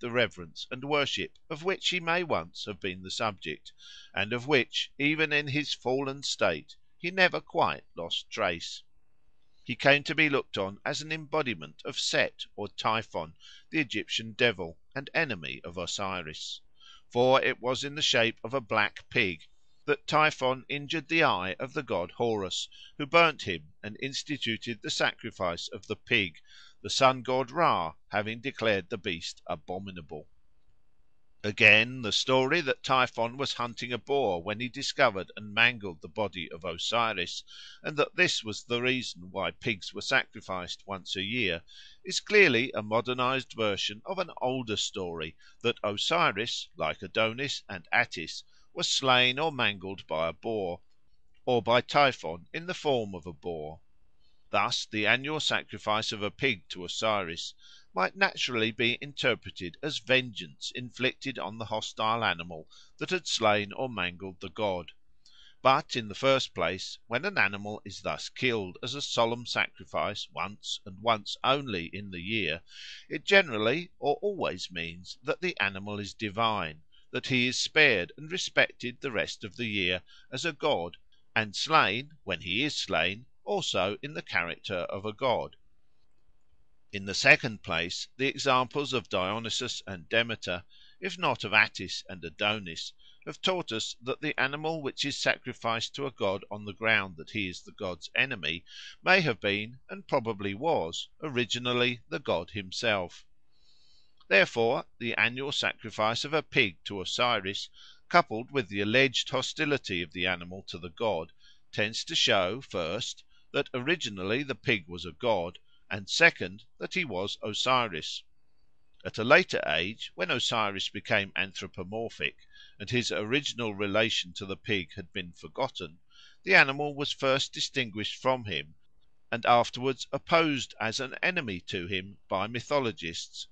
the reverence and worship of which he may once have been the subject, and of which, even in his fallen state, he never quite lost trace. He came to be looked on as an embodiment of Set or Typhon, the Egyptian devil, and enemy of Osiris. For it was in the shape of a black pig that Typhon injured the eye of the god Horus, who burnt him and instituted the sacrifice of the pig, the sun god Ra having declared the beast abominable. Again, the story that Typhon was hunting a boar when he discovered and mangled the body of Osiris, and that this was the reason why pigs were sacrificed once a year, is clearly a modernised version of an older story that Osiris, like Adonis and Attis, was slain or mangled by a boar, or by Typhon in the form of a boar. Thus the annual sacrifice of a pig to Osiris might naturally be interpreted as vengeance inflicted on the hostile animal that had slain or mangled the god. But, in the first place, when an animal is thus killed as a solemn sacrifice once and once only in the year, it generally or always means that the animal is divine, that he is spared and respected the rest of the year as a god, and slain, when he is slain, also in the character of a god. In the second place, the examples of Dionysus and Demeter, if not of Attis and Adonis, have taught us that the animal which is sacrificed to a god on the ground that he is the god's enemy may have been, and probably was, originally the god himself. Therefore the annual sacrifice of a pig to Osiris, coupled with the alleged hostility of the animal to the god, tends to show, first, that originally the pig was a god, and second, that he was Osiris. At a later age, when Osiris became anthropomorphic, and his original relation to the pig had been forgotten, the animal was first distinguished from him, and afterwards opposed as an enemy to him by mythologists,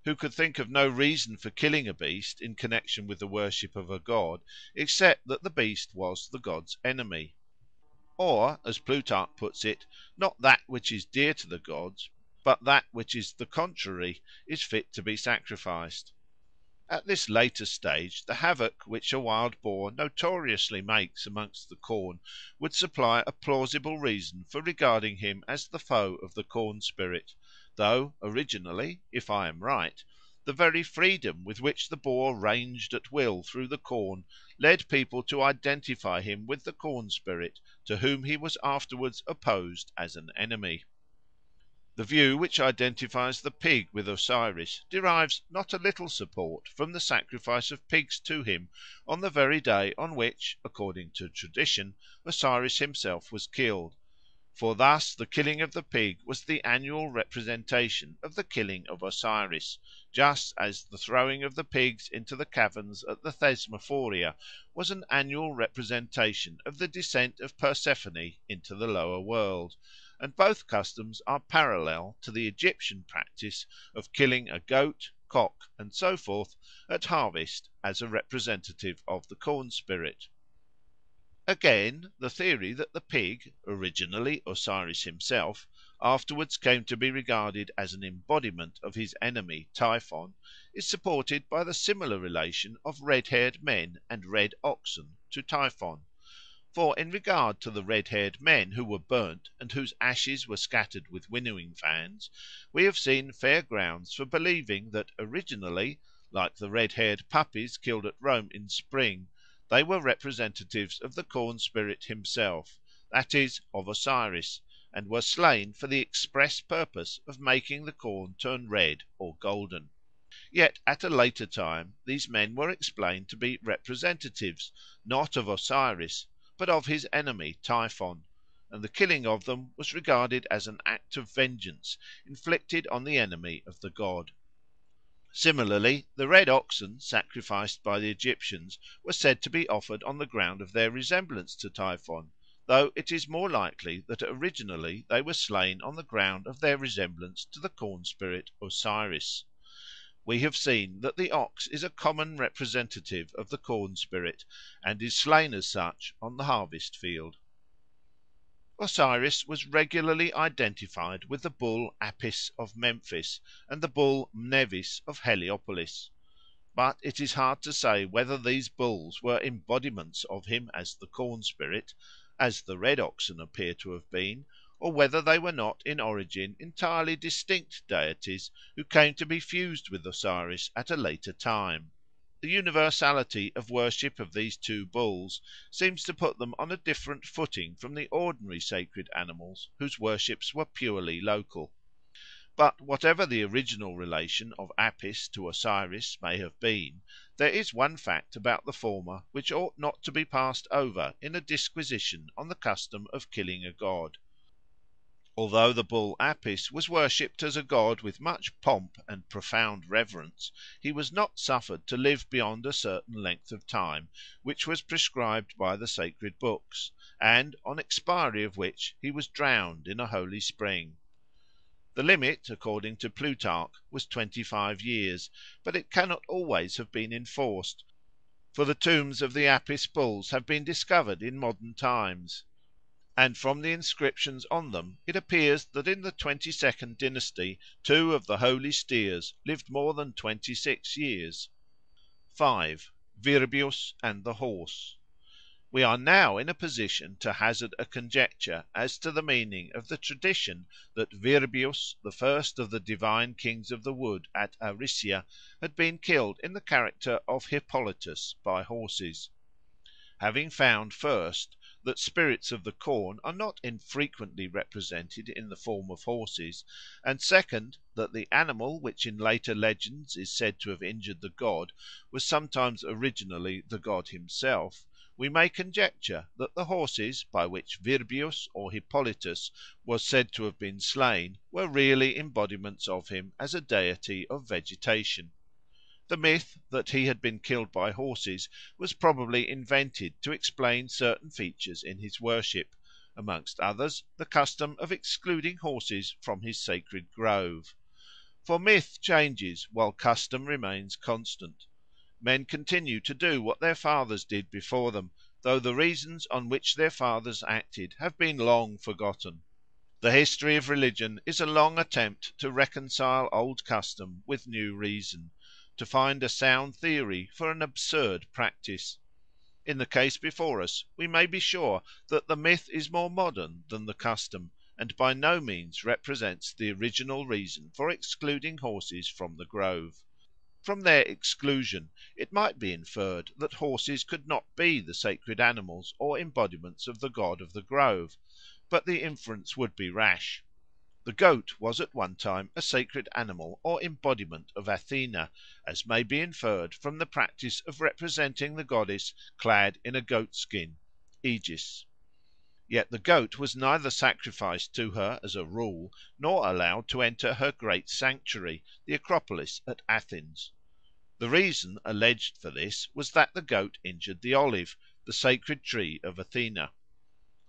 who could think of no reason for killing a beast in connexion with the worship of a god, except that the beast was the god's enemy. Or, as Plutarch puts it, not that which is dear to the gods, but that which is the contrary, is fit to be sacrificed. At this later stage the havoc which a wild boar notoriously makes amongst the corn would supply a plausible reason for regarding him as the foe of the corn spirit, though originally, if I am right, the very freedom with which the boar ranged at will through the corn led people to identify him with the corn spirit, to whom he was afterwards opposed as an enemy. The view which identifies the pig with Osiris derives not a little support from the sacrifice of pigs to him on the very day on which, according to tradition, Osiris himself was killed; for thus the killing of the pig was the annual representation of the killing of Osiris, just as the throwing of the pigs into the caverns at the Thesmophoria was an annual representation of the descent of Persephone into the lower world, and both customs are parallel to the Egyptian practice of killing a goat, cock, and so forth at harvest as a representative of the corn spirit. Again, the theory that the pig, originally Osiris himself, afterwards came to be regarded as an embodiment of his enemy Typhon, is supported by the similar relation of red-haired men and red oxen to Typhon. For in regard to the red-haired men who were burnt and whose ashes were scattered with winnowing fans, we have seen fair grounds for believing that originally, like the red-haired puppies killed at Rome in spring, they were representatives of the corn spirit himself, that is, of Osiris, and were slain for the express purpose of making the corn turn red or golden. Yet at a later time these men were explained to be representatives, not of Osiris, but of his enemy Typhon, and the killing of them was regarded as an act of vengeance inflicted on the enemy of the god. Similarly, the red oxen sacrificed by the Egyptians were said to be offered on the ground of their resemblance to Typhon, though it is more likely that originally they were slain on the ground of their resemblance to the corn spirit Osiris. We have seen that the ox is a common representative of the corn spirit, and is slain as such on the harvest field. Osiris was regularly identified with the bull Apis of Memphis and the bull Mnevis of Heliopolis. But it is hard to say whether these bulls were embodiments of him as the corn spirit, as the red oxen appear to have been, or whether they were not in origin entirely distinct deities who came to be fused with Osiris at a later time. The universality of worship of these two bulls seems to put them on a different footing from the ordinary sacred animals whose worships were purely local. But whatever the original relation of Apis to Osiris may have been, there is one fact about the former which ought not to be passed over in a disquisition on the custom of killing a god. Although the bull Apis was worshipped as a god with much pomp and profound reverence, he was not suffered to live beyond a certain length of time, which was prescribed by the sacred books, and on expiry of which he was drowned in a holy spring. The limit, according to Plutarch, was 25 years, but it cannot always have been enforced, for the tombs of the Apis bulls have been discovered in modern times, and from the inscriptions on them it appears that in the 22nd dynasty two of the holy steers lived more than 26 years. 5. Virbius and the Horse. We are now in a position to hazard a conjecture as to the meaning of the tradition that Virbius, the first of the divine kings of the wood at Aricia, had been killed in the character of Hippolytus by horses. Having found, first, that spirits of the corn are not infrequently represented in the form of horses, and second, that the animal which in later legends is said to have injured the god was sometimes originally the god himself, we may conjecture that the horses by which Virbius or Hippolytus was said to have been slain were really embodiments of him as a deity of vegetation. The myth that he had been killed by horses was probably invented to explain certain features in his worship, amongst others the custom of excluding horses from his sacred grove. For myth changes while custom remains constant. Men continue to do what their fathers did before them, though the reasons on which their fathers acted have been long forgotten. The history of religion is a long attempt to reconcile old custom with new reason, to find a sound theory for an absurd practice. In the case before us we may be sure that the myth is more modern than the custom, and by no means represents the original reason for excluding horses from the grove. From their exclusion it might be inferred that horses could not be the sacred animals or embodiments of the god of the grove, but the inference would be rash. The goat was at one time a sacred animal or embodiment of Athena, as may be inferred from the practice of representing the goddess clad in a goat skin (aegis). Yet the goat was neither sacrificed to her as a rule, nor allowed to enter her great sanctuary, the Acropolis at Athens. The reason alleged for this was that the goat injured the olive, the sacred tree of Athena.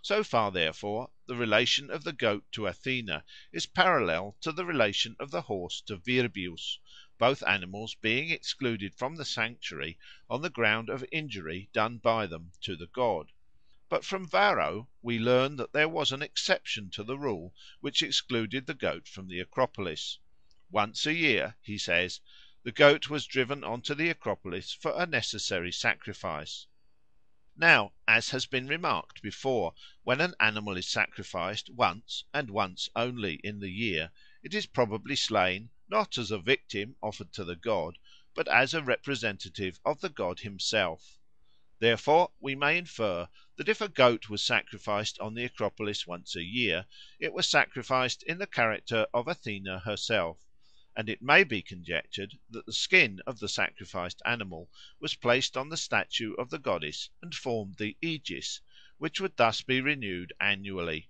So far, therefore, the relation of the goat to Athena is parallel to the relation of the horse to Virbius, both animals being excluded from the sanctuary on the ground of injury done by them to the god. But from Varro we learn that there was an exception to the rule which excluded the goat from the Acropolis. Once a year, he says, the goat was driven on to the Acropolis for a necessary sacrifice. Now, as has been remarked before, when an animal is sacrificed once, and once only in the year, it is probably slain, not as a victim offered to the god, but as a representative of the god himself. Therefore we may infer that if a goat was sacrificed on the Acropolis once a year, it was sacrificed in the character of Athena herself, and it may be conjectured that the skin of the sacrificed animal was placed on the statue of the goddess and formed the aegis, which would thus be renewed annually.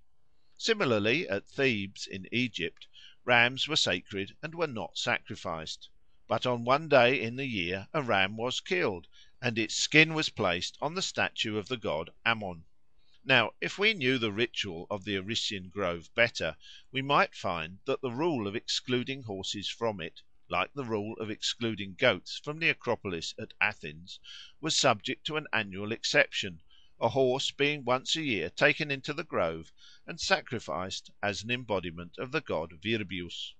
Similarly at Thebes in Egypt rams were sacred and were not sacrificed. But on one day in the year a ram was killed, and its skin was placed on the statue of the god Ammon. Now, if we knew the ritual of the Arician grove better, we might find that the rule of excluding horses from it, like the rule of excluding goats from the Acropolis at Athens, was subject to an annual exception, a horse being once a year taken into the grove and sacrificed as an embodiment of the god Virbius.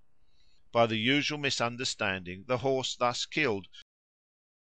By the usual misunderstanding the horse thus killed